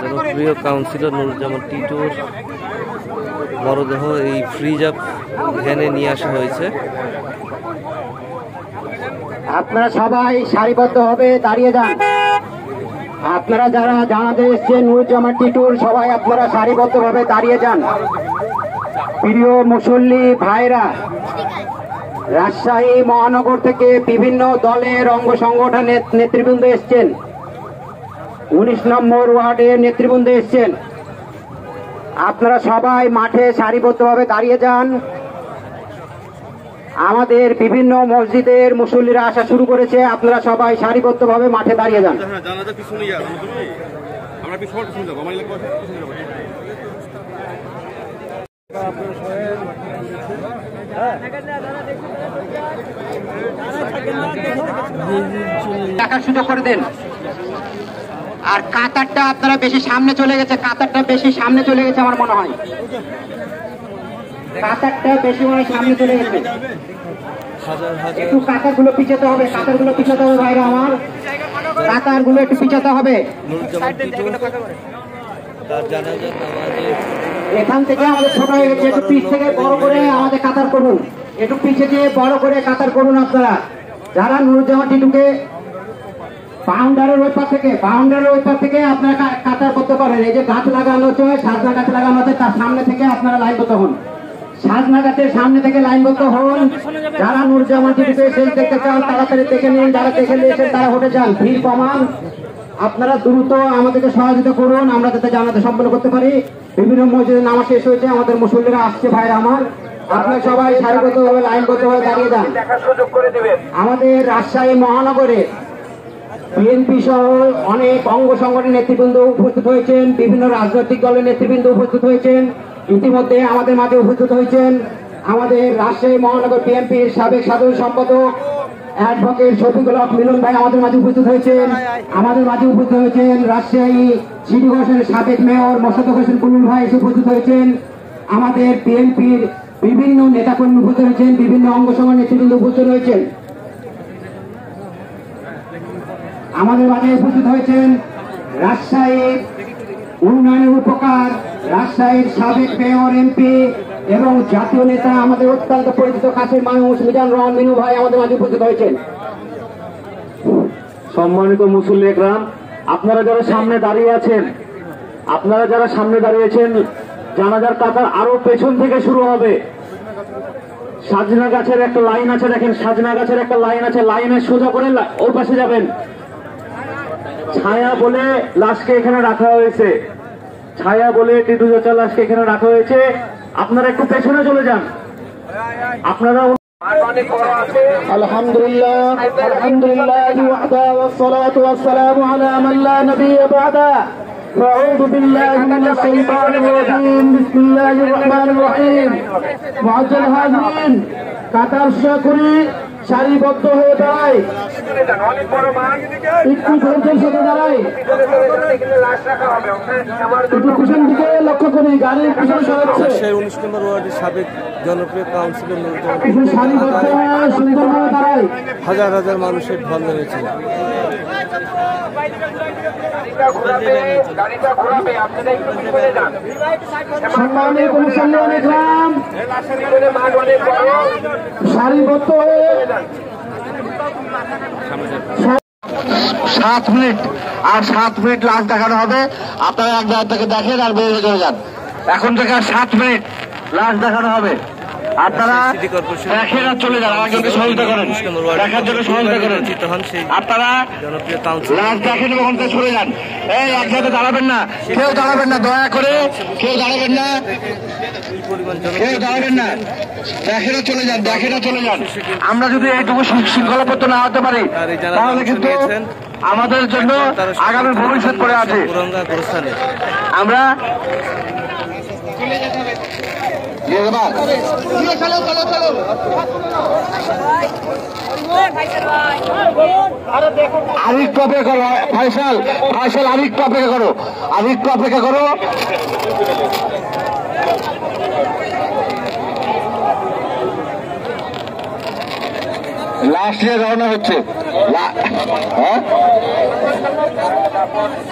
জনপ্রিয় কাউন্সিলর নুরুজ্জামান টিটুর মরদেহ এই ফ্রিজ আপ ভ্যানে নিয়ে আসা হয়েছে। আপনারা সবাই সারিবদ্ধভাবে দাঁড়িয়ে যান। আপনারা যারা জানাতে এসছেন নুরুজ্জামান টিটুর, সবাই আপনারা সারিবদ্ধভাবে দাঁড়িয়ে যান। প্রিয় মুসল্লি ভাইরা, রাজশাহী মহানগর থেকে বিভিন্ন দলের অঙ্গ সংগঠনের নেতৃবৃন্দ এসছেন, 19 নম্বর ওয়ার্ডের নেতৃবৃন্দ এসছেন। আপনারা সবাই মাঠে সারিবদ্ধভাবে দাঁড়িয়ে যান। আমাদের বিভিন্ন মসজিদের মুসল্লিরা আসা শুরু করেছে, আপনারা সবাই সারিবদ্ধভাবে মাঠে দাঁড়িয়ে যান। টাকার সুযোগ করে দেন। আর কাতারটা আপনারা বেশি সামনে চলে গেছে, কাতারটা বেশি সামনে চলে গেছে আমার মনে হয়, কাতারটা বেশি মনে হয় সামনে চলে গেছে। একটু কাতারগুলো পিছাতে হবে, কাতারগুলো পিছাতে হবে ভাইরা আমার, কাতারগুলো একটু পিছাতে হবে। এখান থেকে আমাদের ছোট হয়ে গেছে, একটু পিছ থেকে বড় করে আমাদের কাতার করুন, একটু পিছে দিয়ে বড় করে কাতার করুন। আপনারা যারা নুরুজ্জামান টিটুকে বাউন্ডারের ওই পার থেকে আপনারা কাতার করতে পারেন। এই যে গাছ লাগানো হচ্ছে, সাজনা গাছ লাগানো হচ্ছে, তার সামনে থেকে আপনারা লাইনবদ্ধ হন, সাজনা গাছের সামনে থেকে লাইনবদ্ধ হন। যারা নুরুজ্জামান টিটুকে শেষ দেখতে চান তাড়াতাড়ি দেখে নিন, যারা দেখে নিয়েছেন তারা হটে যান, ভিড় কমান। আপনারা দ্রুত আমাদেরকে সহযোগিতা করুন, আমরা যাতে জানাতে সম্পন্ন করতে পারি। বিভিন্ন মসজিদে নামাজ শেষ হয়েছে, আমাদের মুসল্লিরা আসছে ভাইরা আমার, আপনারা সবাই সারিবদ্ধভাবে লাইনবদ্ধভাবে দাঁড়িয়ে যান। আমাদের রাজশাহী মহানগরে বিএনপি সহ অনেক অঙ্গ সংগঠনের নেতৃবৃন্দ উপস্থিত হয়েছেন, বিভিন্ন রাজনৈতিক দলের নেতৃবৃন্দ উপস্থিত হয়েছেন। ইতিমধ্যে আমাদের মাঝে উপস্থিত হয়েছেন আমাদের রাজশাহী মহানগর বিএনপির সাবেক সাধারণ সম্পাদক অ্যাডভোকেট শফিকুল হক মিলন ভাই আমাদের মাঝে উপস্থিত হয়েছেন। আমাদের মাঝে উপস্থিত হয়েছেন রাজশাহী সিটি কর্পোরেশনের সাবেক মেয়র মোশাররফ হোসেন কুলুল ভাই এসে উপস্থিত হয়েছেন। আমাদের বিএনপির বিভিন্ন নেতাকর্মী উপস্থিত হয়েছেন, বিভিন্ন অঙ্গ সংগঠনের নেতৃবৃন্দ উপস্থিত হয়েছেন। আমাদের মাঝে উপস্থিত হয়েছেন রাজশাহীর উন্নয়নের উপকার, রাজশাহীর সাবেক মেয়র এমপি এবং জাতীয় নেতা আমাদের অত্যন্ত পরিচিত কাছের মানুষ মিজানুর রহমান মিনু ভাই আমাদের মাঝে উপস্থিত হয়েছেন। সম্মানিত মুসল্লি একরাম, আপনারা যারা সামনে দাঁড়িয়েছেন, জানাজার কাতার আরো পেছন থেকে শুরু হবে। সাজনা গাছের একটা লাইন আছে, দেখেন সাজনা গাছের একটা লাইন আছে, লাইনের সোজা করে ওর পাশে যাবেন। ছায়া বলে লাশকে এখানে রাখা হয়েছে, ছায়া বলে টিটু চাচার লাশকে এখানে রাখা হয়েছে। আপনারা একটু পেছনে চলে যান। আপনারা আলহামদুলিল্লাহ আলহামদুলিল্লাহ ওয়াহদা ওয়াসসালাতু ওয়াসসালামু আলা মান লা নাবিয়্যা বা'দা। আউযু বিল্লাহি মিনাশ শাইতানির রাজীম। বিসমিল্লাহির রহমানির রহিম। মুআজ্জাল হাজিরিন, কাতার করি সারিবদ্ধ হয়ে দাঁড়াই, একটু ধৈর্যের সাথে দাঁড়াই, একটু পিছন দিকে লক্ষ্য করি, গাড়ির পিছনে সরাচ্ছে। 19 নম্বর ওয়ার্ডের সাবেক জনপ্রিয় কাউন্সিলর সারিবদ্ধ হয়ে সুন্দরভাবে দাঁড়াই। হাজার হাজার মানুষের ঢল নেমেছে। সম্মানিত মুসল্লি একরাম, সারিবদ্ধ হয়ে 7 মিনিট আর 7 মিনিট লাশ দেখানো হবে। আপনারা এক জায়গা থেকে দেখেন আর বের হয়ে চলে যান। এখন থেকে আর 7 মিনিট লাশ দেখানো হবে। আপনারা দেখেন আর চলে যান, আমাকে সহযোগিতা করেন, দেখার জন্য সহযোগিতা করেন। আপনারা লাশ দেখেন এবং সরে যান। এই এক জায়গায় দাঁড়াবেন না, কেউ দাঁড়াবেন না, দয়া করে কেউ দাঁড়াবেন না, কেউ দাঁড়াবেন না, দেখেন চলে যান, দেখেন চলে যান। আমরা যদি এইটুকু শৃঙ্খলাবদ্ধ না হতে পারি তাহলে কিন্তু আমাদের জন্য আগামী ভবিষ্যৎ পড়ে আছে। আমরা আরেকটু অপেক্ষা করো ফাইসাল, আরেকটু অপেক্ষা করো, আরেকটু অপেক্ষা করো। লাস্ট নিয়ে রওনা হচ্ছে। হ্যাঁ?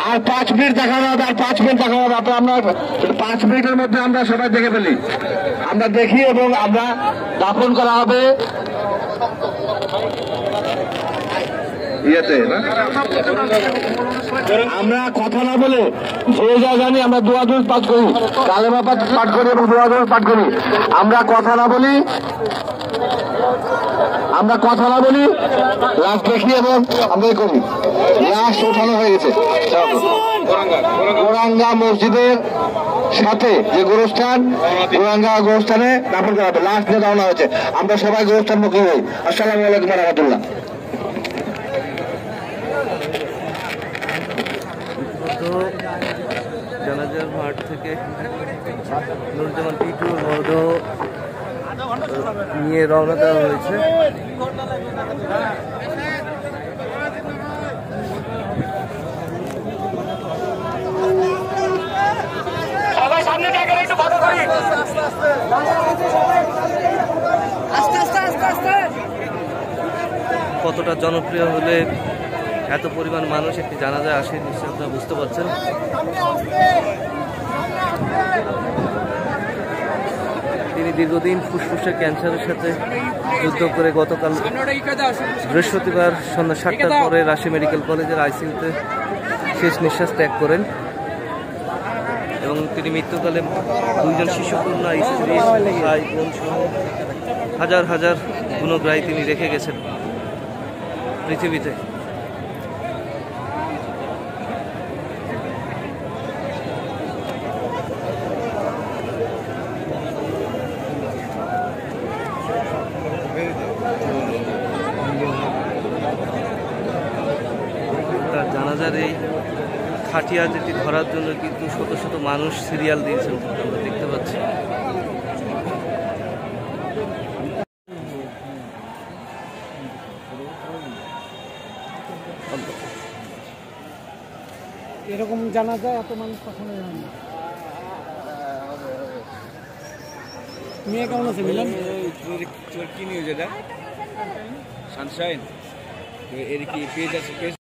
আর 5 মিনিট দেখা যাবে, আর 5 মিনিট দেখা যাবে। আমরা 5 মিনিটের মধ্যে আমরা সবাই দেখে ফেলি, আমরা দেখি এবং আমরা দাফন করা হবে ইয়েতে না। আমরা কথা না বলে যে যা জানি আমরা দোয়া দরুদ পাঠ করি, কালেমা পাঠ করি এবং দোয়া দরুদ পাঠ করি। আমরা কথা না বলি, লাশ দেখি এবং আমরা করি। লাশ ওঠানো হয়ে গেছে গোরাঙ্গা মসজিদের সাথে যে গোরস্থান, গোরাঙ্গা গোরস্থানে দাফন করা হবে। লাশ নিয়ে রওনা হয়েছে, আমরা সবাই গোরস্থান মুখী হই। আসসালামু আলাইকুম ওয়া রাহমাতুল্লাহ। জানাজার মাঠ থেকে নুরুজ্জামান টিটুর মরদেহ নিয়ে রওনা দেওয়া হয়েছে। কতটা জনপ্রিয় হলে এত পরিমাণ মানুষ একটি জানাজায় আসে নিশ্চয়ই আপনারা বুঝতে পারছেন। তিনি দীর্ঘদিন ফুসফুসের ক্যান্সারের সাথে যুদ্ধ করে গতকাল বৃহস্পতিবার সন্ধ্যা 7টার পরে রাজশাহী মেডিকেল কলেজের আইসিইউতে শেষ নিঃশ্বাস ত্যাগ করেন এবং তিনি মৃত্যুকালে 2 জন শিশুকন্যা, স্ত্রী, ভাই বোন সহ হাজার হাজার গুণগ্রাহী তিনি রেখে গেছেন পৃথিবীতে। তার জানাজার এই খাটিয়া যেটি ধরার জন্য কিন্তু শত শত মানুষ সিরিয়াল দিয়েছেন, আমরা দেখতে পাচ্ছি। এরকম জানা যায় এত মানুষ কখনো জানে না। মেয়ে কেমন আছে মিলন? কি নিউজ এটা? সানশাইন এর কি পেজ আছে?